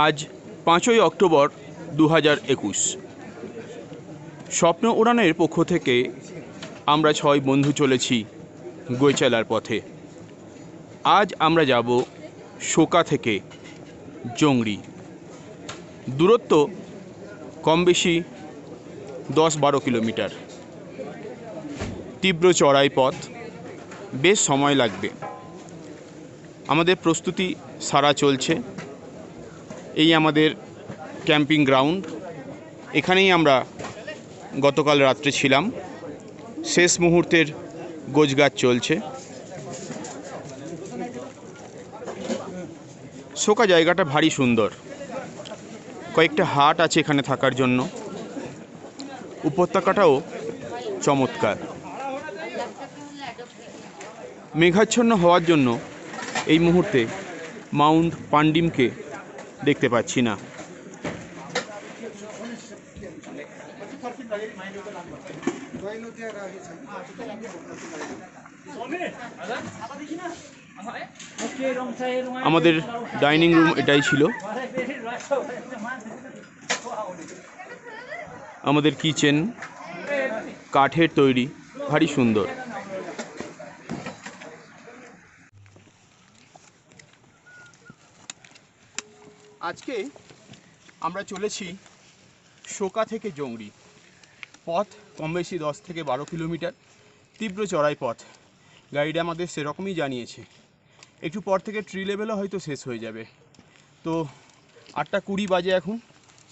আজ 5ই অক্টোবর 2021। স্বপ্ন উড়ানের পক্ষ থেকে আমরা 6 বন্ধু চলেছি গৈচালার পথে। আজ আমরা যাব শোকা থেকে জংড়ি। দূরত্ব কম বেশি 10-12 কিলোমিটার। তীব্র চড়াই পথ, বেশ সময় লাগবে। আমাদের প্রস্তুতি সারা চলছে। এই আমাদের ক্যাম্পিং গ্রাউন্ড, এখানেই আমরা গতকাল রাত্রে ছিলাম। শেষ মুহূর্তের গোছগাছ চলছে। শোকা জায়গাটা ভারী সুন্দর, কয়েকটা হাট আছে এখানে থাকার জন্য। উপত্যকাটাও চমৎকার। মেঘাচ্ছন্ন হওয়ার জন্য এই মুহূর্তে মাউন্ট পান্ডিমকে দেখতে পাচ্ছি না। আমাদের ডাইনিং রুম এটাই ছিল। আমাদের কিচেন কাঠের তৈরি, ভারী সুন্দর। আজকে আমরা চলেছি শোকা থেকে জংড়ি। পথ কম বেশি 10 থেকে 12 কিলোমিটার। তীব্র চড়াই পথ। গাইড আমাদের সেরকমই জানিয়েছে। একটু পর থেকে ট্রি লেভেলও হয়তো শেষ হয়ে যাবে। তো 8:20 বাজে এখন।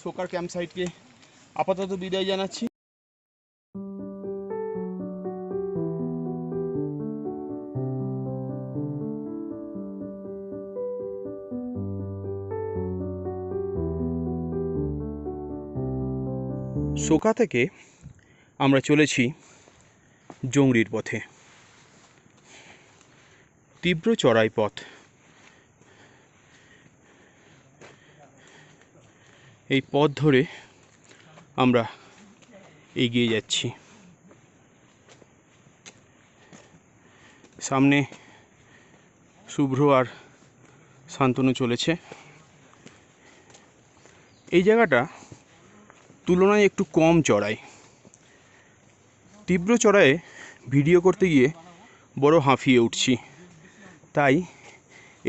শোকার ক্যাম্প সাইটকে আপাতত বিদায় জানাচ্ছি। শোকা থেকে আমরা চলেছি জংড়ির পথে। তীব্র চড়াই পথ। এই পথ ধরে আমরা এগিয়ে যাচ্ছি। সামনে শুভ্র আর শান্তনু চলেছে। এই জায়গাটা তুলনায় একটু কম চড়াই। তীব্র চড়াইয়ে ভিডিও করতে গিয়ে বড় হাঁফিয়ে উঠছি, তাই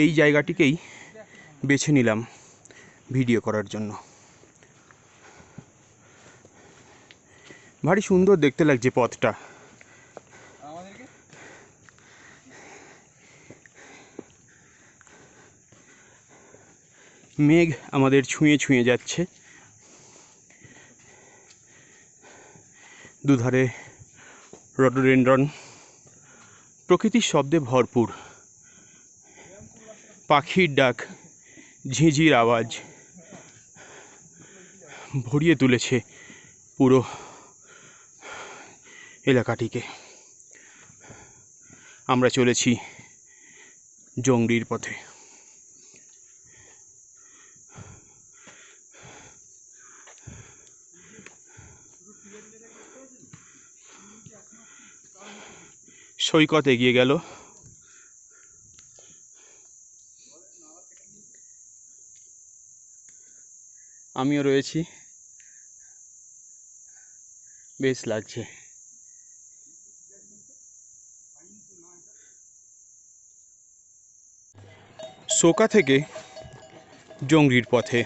এই জায়গাটিকেই বেছে নিলাম ভিডিও করার জন্য। ভারী সুন্দর দেখতে লাগছে পথটা। মেঘ আমাদের ছুঁয়ে ছুঁয়ে যাচ্ছে। দুধারে রডোডেনড্রন, প্রকৃতির শব্দে ভরপুর। পাখির ডাক, ঝিঁঝির আওয়াজ ভরিয়ে তুলেছে পুরো এলাকাটিকে। আমরা চলেছি জংড়ির পথে। সৈকত এগিয়ে গেল। আমিও রয়েছি, বেশ লাগছে। শোকা থেকে জংড়ির পথে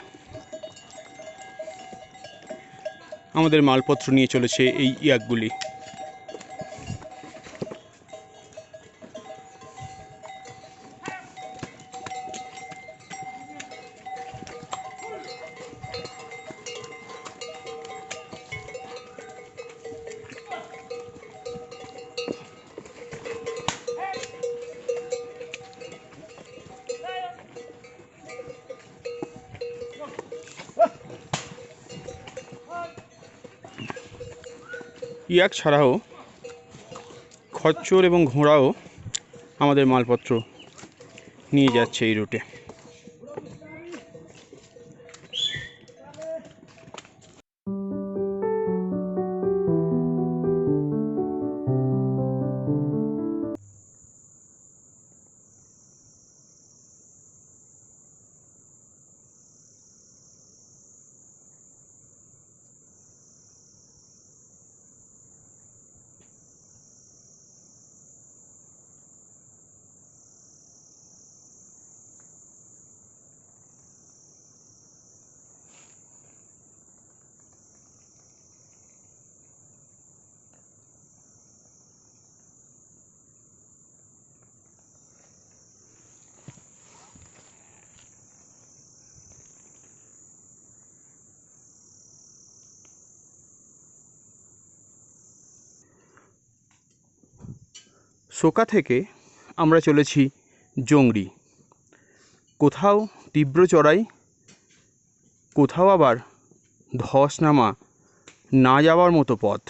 আমাদের মালপত্র নিয়ে চলেছে এই ইয়াকগুলি। ইয়াক ছাড়াও খচ্চর এবং ঘোড়াও আমাদের মালপত্র নিয়ে যাচ্ছে এই রুটে। শোকা থেকে আমরা চলেছি জংড়ি। কোথাও তীব্র চড়াই, কোথাও আবার ধস নামা না যাওয়ার মতো পথ।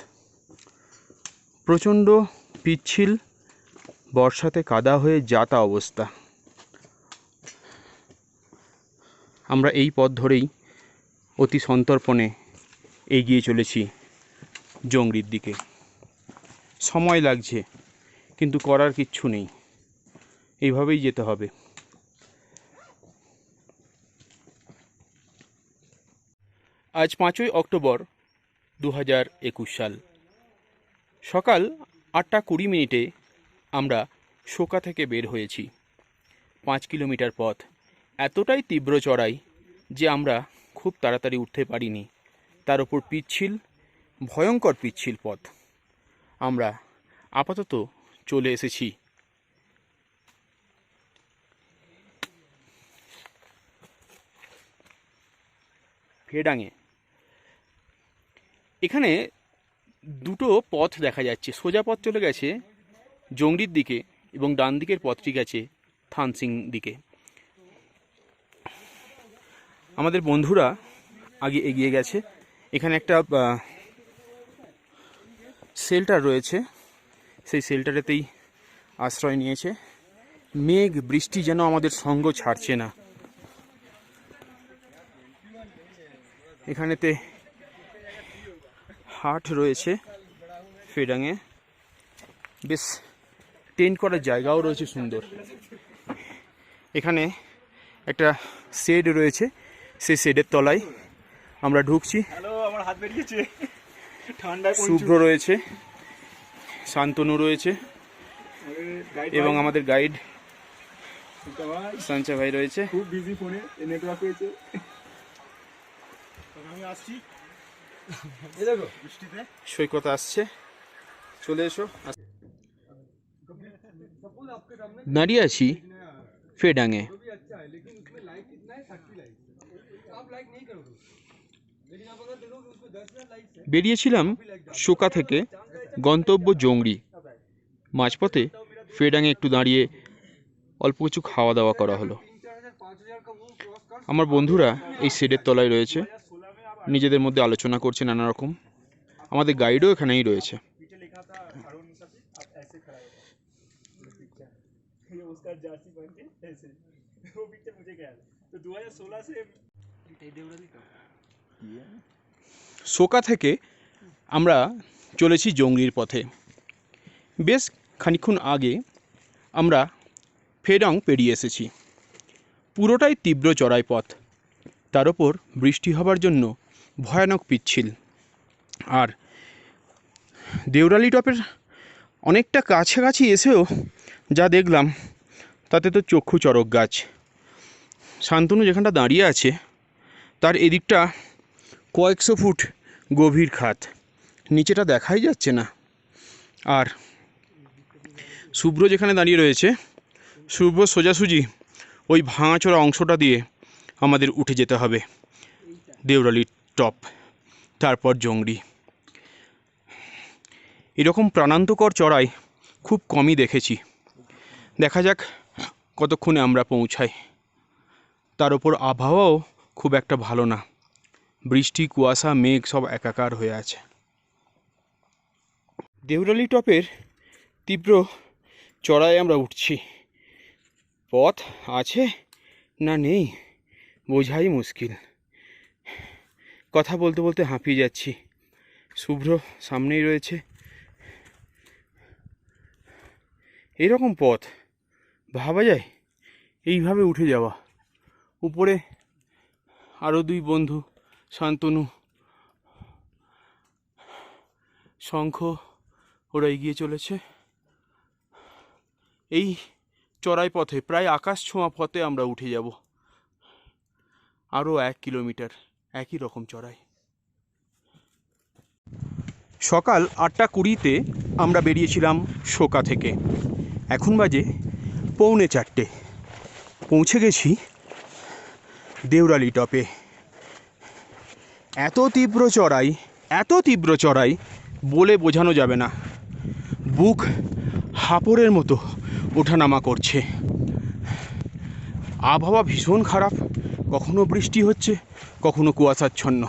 প্রচণ্ড পিচ্ছিল, বর্ষাতে কাদা হয়ে যাতা অবস্থা। আমরা এই পথ ধরেই অতি সন্তর্পণে এগিয়ে চলেছি জংড়ির দিকে। সময় লাগছে, কিন্তু করার কিচ্ছু নেই, এইভাবেই যেতে হবে। আজ 5ই অক্টোবর 2021 সাল, সকাল 8:20 আমরা শোকা থেকে বের হয়েছি। 5 কিলোমিটার পথ, এতটাই তীব্র চড়াই যে আমরা খুব তাড়াতাড়ি উঠতে পারিনি। তার উপর পিচ্ছিল, ভয়ঙ্কর পিচ্ছিল পথ। আমরা আপাতত চলে এসেছি ফেডাঙে। এখানে দুটো পথ দেখা যাচ্ছে, সোজা পথ চলে গেছে জংড়ির দিকে এবং ডান দিকের পথটি গেছে থানসিং দিকে। আমাদের বন্ধুরা আগে এগিয়ে গেছে। এখানে একটা শেল্টার রয়েছে, সেই শেল্টারেতেই আশ্রয় নিয়েছে। মেঘ বৃষ্টি যেন আমাদের সঙ্গ ছাড়ছে না। এখানেতে হাট রয়েছে ফেডাঙে, বেশ টেন্ট করার জায়গাও রয়েছে সুন্দর। এখানে একটা শেড রয়েছে, সেই শেডের তলায় আমরা ঢুকছি। শুভ্র রয়েছে, শান্তনু রয়েছে এবং আমাদের গাইড সঞ্চয় ভাই রয়েছে। খুব বিজি, ফোনে নেটওয়ার্ক হয়েছে। আমি আসছি, এই দেখো বৃষ্টিতে সৈকত আসছে, চলে এসো। দাঁড়িয়ে আছি ফেডাঙে। বেরিয়েছিলাম শোকা থেকে, গন্তব্য জংড়ি। মাঝপথে ফেডাঙে একটু দাঁড়িয়ে অল্প কিছু খাওয়া দাওয়া করা হলো। আমার বন্ধুরা এই শেডের তলায় রয়েছে, নিজেদের মধ্যে আলোচনা করছে নানা রকম। আমাদের গাইডও এখানেই রয়েছে। শোকা থেকে আমরা চলেছি জংড়ির পথে। বেশ খানিকক্ষণ আগে আমরা ফেডাং পেরিয়ে এসেছি। পুরোটাই তীব্র চড়াই পথ, তার ওপর বৃষ্টি হবার জন্য ভয়ানক পিচ্ছিল। আর দেউরালি টপের অনেকটা কাছাকাছি এসেও যা দেখলাম তাতে তো চক্ষু চড়ক গাছ। শান্তনু যেখানটা দাঁড়িয়ে আছে তার এদিকটা কয়েকশো ফুট গভীর খাত, নিচেটা দেখাই যাচ্ছে না। আর শুভ্র যেখানে দাঁড়িয়ে রয়েছে, শুভ্র সোজাসুজি ওই ভাঙাচোরা অংশটা দিয়ে আমাদের উঠে যেতে হবে দেউরালি টপ, তারপর জংড়ি। এরকম প্রাণান্তকর চড়াই খুব কমই দেখেছি। দেখা যাক কতক্ষণে আমরা পৌঁছাই। তার ওপর আবহাওয়াও খুব একটা ভালো না, বৃষ্টি, কুয়াশা, মেঘ সব একাকার হয়ে আছে। দেউরালি টপের তীব্র চড়াই আমরা উঠছি। পথ আছে না নেই বোঝাই মুশকিল। কথা বলতে বলতে হাঁপিয়ে যাচ্ছি। শুভ্র সামনেই রয়েছে। এরকম পথ ভাবা যায় এইভাবে উঠে যাওয়া। উপরে আরও দুই বন্ধু, শান্তনু, শঙ্খ, ওরা এগিয়ে চলেছে। এই চড়াই পথে, প্রায় আকাশ ছোঁয়া পথে আমরা উঠে যাব। আরও 1 কিলোমিটার একই রকম চড়াই। সকাল 8:20 আমরা বেরিয়েছিলাম শোকা থেকে। এখন বাজে 3:45। পৌঁছে গেছি দেউরালি টপে। এত তীব্র চড়াই বলে বোঝানো যাবে না। বুক ফাপড়ের মতো ওঠানামা করছে। আবহাওয়া ভীষণ খারাপ, কখনো বৃষ্টি হচ্ছে, কখনো কুয়াশাচ্ছন্ন।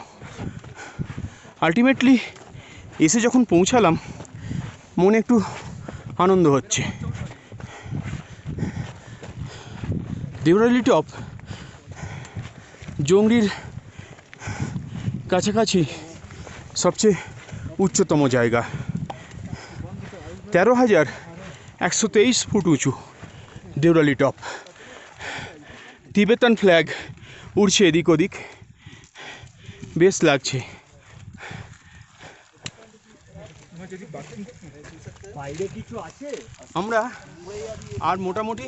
আলটিমেটলি এসে যখন পৌঁছালাম মনে একটু আনন্দ হচ্ছে। দেউরালি টপ জংড়ির কাছাকাছি সবচেয়ে উচ্চতম জায়গা। 13,123 ফুট উঁচু দেউরালি টপ। তিবেতান ফ্ল্যাগ উড়ছে এদিক ওদিক, বেশ লাগছে। আমরা আর মোটামুটি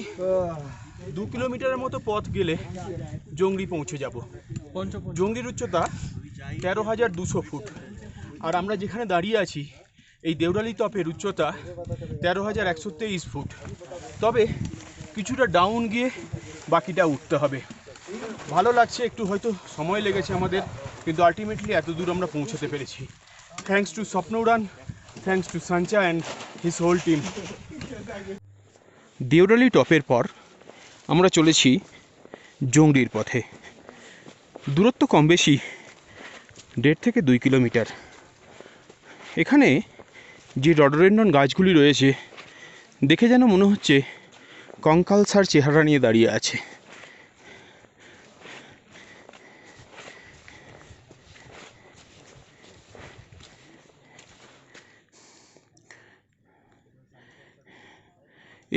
2 কিলোমিটারের মতো পথ গেলে জংড়ি পৌঁছে যাব। জংড়ির উচ্চতা 13,200 ফুট, আর আমরা যেখানে দাঁড়িয়ে আছি এই দেউরালি টপের উচ্চতা 13,123 ফুট। তবে কিছুটা ডাউন গিয়ে বাকিটা উঠতে হবে। ভালো লাগছে, একটু হয়তো সময় লেগেছে আমাদের, কিন্তু আলটিমেটলি এত দূর আমরা পৌঁছাতে পেরেছি। Thanks to Swapna Uran, thanks to Sancha and his whole team. Deurali টপের পর আমরা চলেছি জংড়ির পথে। দূরত্ব কম বেশি 1.5 থেকে 2 কিলোমিটার। এখানে যে রডোডেনড্রন গাছগুলি রয়েছে দেখে যেন মনে হচ্ছে কঙ্কালসার চেহারা নিয়ে দাঁড়িয়ে আছে।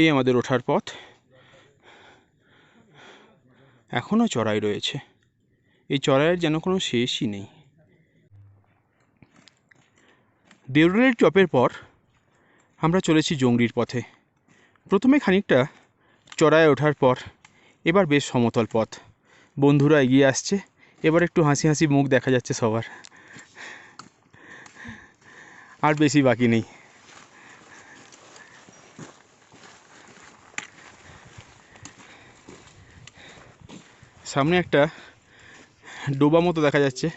এই আমাদের ওঠার পথ, এখনও চড়াই রয়েছে। এই চড়াইয়ের যেন কোনো শেষই নেই। দেউরালি টপের পর আমরা চলেছি জংড়ির পথে। প্রথমে খানিকটা চড়ায় ওঠার পর এবার বেশ সমতল পথ। বন্ধুরা এগিয়ে আসছে, এবার একটু হাসি হাসি মুখ দেখা যাচ্ছে সবার। আর বেশি বাকি নেই। সামনে একটা ডোবা মতো দেখা যাচ্ছে।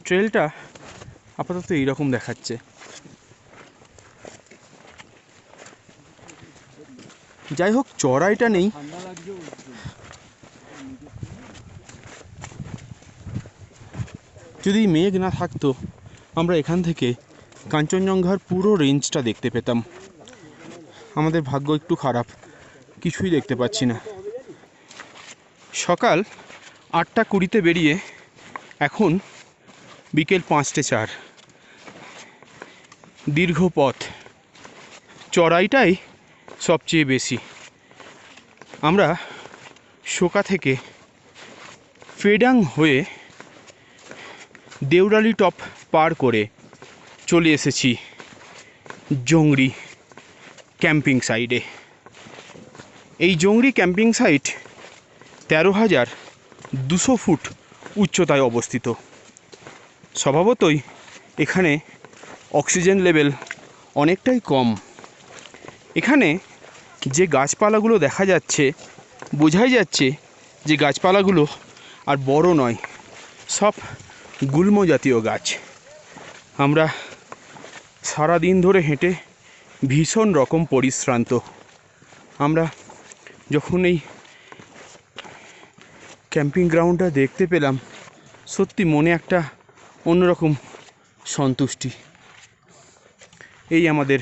ট্রেলটা আপাতত এইরকম দেখাচ্ছে। যাই হোক, চড়াইটা নেই। যদি মেঘ না থাকতো আমরা এখান থেকে কাঞ্চনজঙ্ঘার পুরো রেঞ্জটা দেখতে পেতাম। আমাদের ভাগ্য একটু খারাপ, কিছুই দেখতে পাচ্ছি না। সকাল 8:20 বেরিয়ে এখন বিকেল 5:04। দীর্ঘ পথ, চড়াইটাই সবচেয়ে বেশি। আমরা শোকা থেকে ফেডাং হয়ে দেউরালি টপ পার করে চলে এসেছি জংড়ি ক্যাম্পিং সাইটে। এই জংড়ি ক্যাম্পিং সাইট 13,200 ফুট উচ্চতায় অবস্থিত। স্বভাবতই এখানে অক্সিজেন লেভেল অনেকটাই কম। এখানে যে গাছপালাগুলো দেখা যাচ্ছে বোঝাই যাচ্ছে যে গাছপালাগুলো আর বড় নয়, সব গুল্ম জাতীয় গাছ। আমরা সারা দিন ধরে হেঁটে ভীষণ রকম পরিশ্রান্ত। আমরা যখন এই ক্যাম্পিং গ্রাউন্ডটা দেখতে পেলাম সত্যি মনে একটা অন্যরকম সন্তুষ্টি। এই আমাদের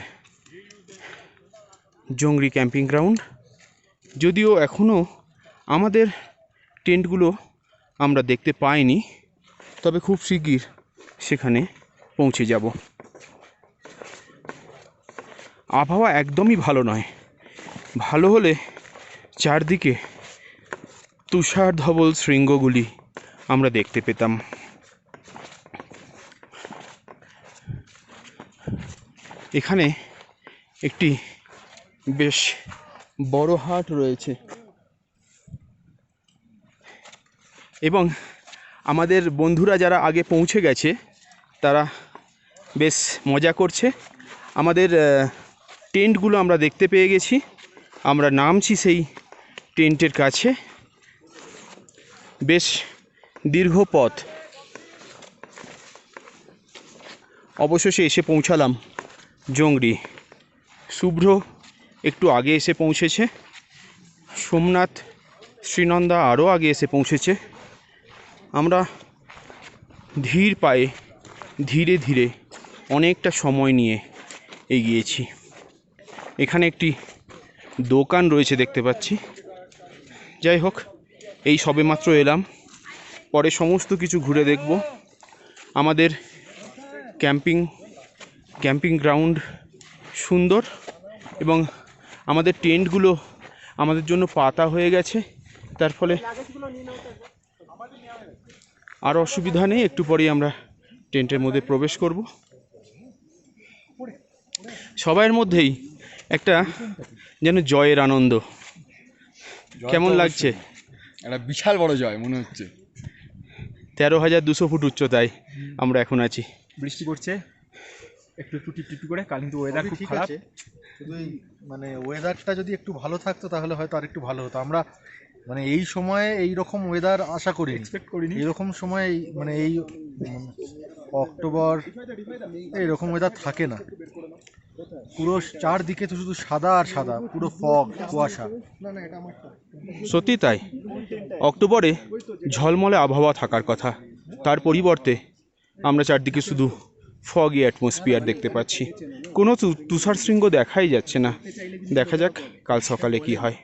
জংড়ি ক্যাম্পিং গ্রাউন্ড। যদিও এখনও আমাদের টেন্টগুলো আমরা দেখতে পাইনি, তবে খুব শিগগির সেখানে পৌঁছে যাব। আবহাওয়া একদমই ভালো নয়। ভালো হলে চারদিকে তুষার ধবল শৃঙ্গগুলি আমরা দেখতে পেতাম। এখানে একটি বেশ বড় হাট রয়েছে এবং আমাদের বন্ধুরা যারা আগে পৌঁছে গেছে তারা বেশ মজা করছে। আমাদের টেন্টগুলো আমরা দেখতে পেয়ে গেছি। আমরা নামছি সেই টেন্টের কাছে। বেশ দীর্ঘ পথ, অবশেষে এসে পৌঁছালাম জংড়ি। শুভ্র একটু আগে এসে পৌঁছেছে, সোমনাথ শ্রীনন্দা আরও আগে এসে পৌঁছেছে। আমরা ধীর পায়ে ধীরে ধীরে অনেকটা সময় নিয়ে এগিয়েছি। এখানে একটি দোকান রয়েছে দেখতে পাচ্ছি। যাই হোক, এই সবেমাত্র এলাম, পরে সমস্ত কিছু ঘুরে দেখব। আমাদের ক্যাম্পিং গ্রাউন্ড সুন্দর এবং আমাদের টেন্টগুলো আমাদের জন্য পাতা হয়ে গেছে, তার ফলে আর অসুবিধা নেই। একটু পরেই আমরা টেন্টের মধ্যে প্রবেশ করব। সবার মধ্যেই একটা যেন জয়ের আনন্দ। কেমন লাগছে? একটা বিশাল বড় জয় মনে হচ্ছে। 13,200 ফুট উচ্চতায় আমরা এখন আছি। বৃষ্টি পড়ছে একটু একটু টিপ টিপ করে, কিন্তু ওয়েদার খুব খারাপ। শুধু মানে ওয়েদারটা যদি একটু ভালো থাকতো তাহলে হয়তো আর একটু ভালো হতো। আমরা মানে এই সময়ে এই রকম ওয়েদার আশা করি, এক্সপেক্ট করিনি। এইরকম সময় মানে এই অক্টোবর এইরকম ওয়েদার থাকে না। পুরো চারদিকে তো শুধু সাদা আর সাদা, পুরো ফগ, কুয়াশা। সত্যি তাই, অক্টোবরে ঝলমলে আবহাওয়া থাকার কথা, তার পরিবর্তে আমরা চারদিকে শুধু ফগি অ্যাটমসফিয়ার দেখতে পাচ্ছি। কোনো তুষার শৃঙ্গ দেখাই যাচ্ছে না। দেখা যাক কাল সকালে কি হয়।